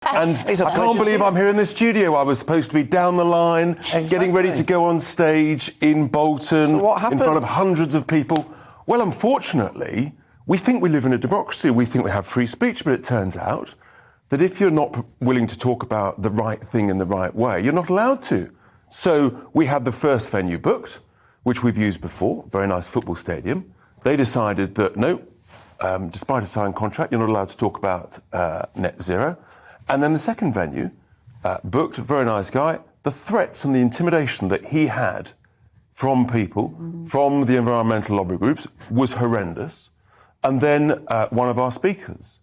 And I can't believe I'm here in the studio. I was supposed to be down the line, getting ready to go on stage in Bolton, So what happened? in front of hundreds of people. Well, unfortunately, we think we live in a democracy. We think we have free speech, but it turns out that if you're not willing to talk about the right thing in the right way, you're not allowed to. So we had the first venue booked, which we've used before, very nice football stadium. They decided that, no, despite a signed contract, you're not allowed to talk about net zero. And then the second venue, booked, a very nice guy, the threats and the intimidation that he had from people, from the environmental lobby groups, was horrendous. And then one of our speakers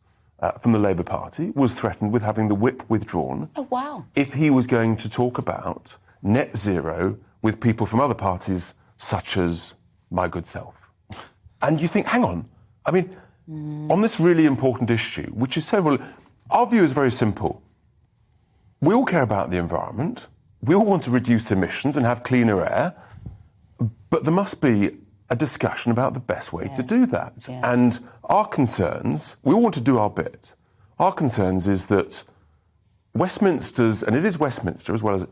from the Labour Party was threatened with having the whip withdrawn. Oh, wow. If he was going to talk about net zero with people from other parties, such as my good self. And you think, hang on, I mean, on this really important issue, which is so... Well, our view is very simple. We all care about the environment. We all want to reduce emissions and have cleaner air. But there must be a discussion about the best way to do that. Yeah. And our concerns, we all want to do our bit. Our concerns is that Westminster's, and it is Westminster as well as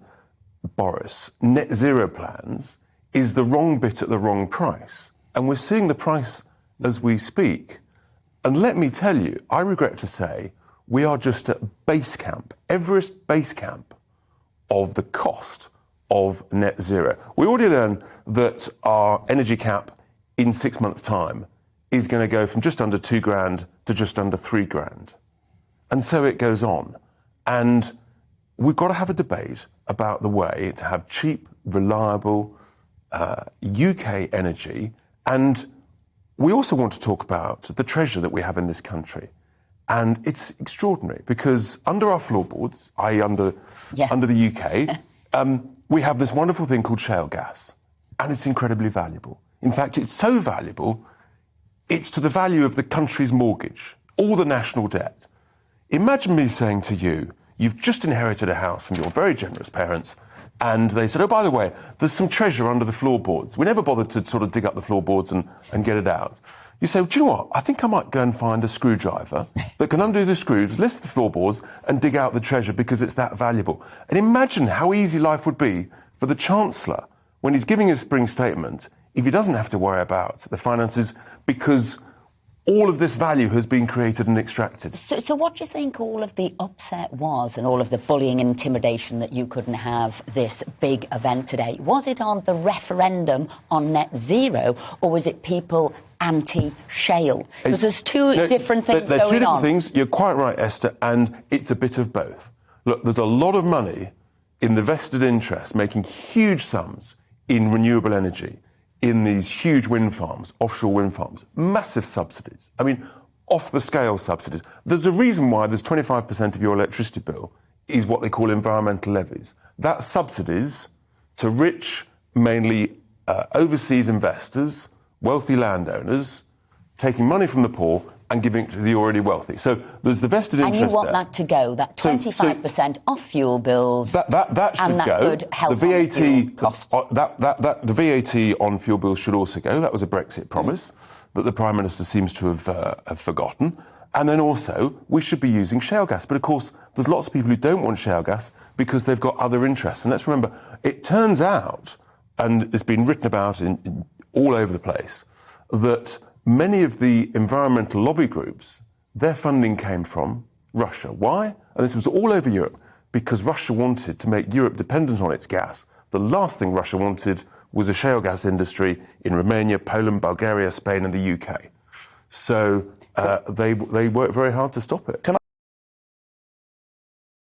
Boris, net zero plans is the wrong bit at the wrong price. And we're seeing the price as we speak. And let me tell you, I regret to say, we are just at base camp, Everest base camp, of the cost of net zero. We already learned that our energy cap in 6 months' time is going to go from just under £2,000 to just under £3,000. And so it goes on. And we've got to have a debate about the way to have cheap, reliable UK energy. And we also want to talk about the treasure that we have in this country. And it's extraordinary because under our floorboards, i.e. under the UK, we have this wonderful thing called shale gas. And it's incredibly valuable. In fact, it's so valuable, it's to the value of the country's mortgage, all the national debt. Imagine me saying to you, you've just inherited a house from your very generous parents, and they said, oh, by the way, there's some treasure under the floorboards. We never bothered to sort of dig up the floorboards and get it out. You say, well, do you know what? I think I might go and find a screwdriver that can undo the screws, lift the floorboards and dig out the treasure because it's that valuable. And imagine how easy life would be for the Chancellor when he's giving a spring statement if he doesn't have to worry about the finances because all of this value has been created and extracted. So what do you think all of the upset was and all of the bullying and intimidation that you couldn't have this big event today? Was it on the referendum on net zero or was it people anti-shale? Because there's two different things going on. They're two different things. You're quite right, Esther, and it's a bit of both. Look, there's a lot of money in the vested interest making huge sums in renewable energy, in these huge wind farms, offshore wind farms, massive subsidies. I mean, off-the-scale subsidies. There's a reason why there's 25% of your electricity bill is what they call environmental levies. That's subsidies to rich, mainly overseas investors, wealthy landowners, taking money from the poor and giving it to the already wealthy. So there's the vested interest there. And you want that to go, that 25% off fuel bills, that should and that go. would help the VAT, on the fuel costs. The VAT on fuel bills should also go. That was a Brexit promise that the Prime Minister seems to have forgotten. And then also, we should be using shale gas. But of course, there's lots of people who don't want shale gas because they've got other interests. And let's remember, it turns out, and it's been written about in all over the place, that many of the environmental lobby groups, their funding came from Russia. Why? And this was all over Europe, because Russia wanted to make Europe dependent on its gas. The last thing Russia wanted was a shale gas industry in Romania, Poland, Bulgaria, Spain and the UK. So they worked very hard to stop it.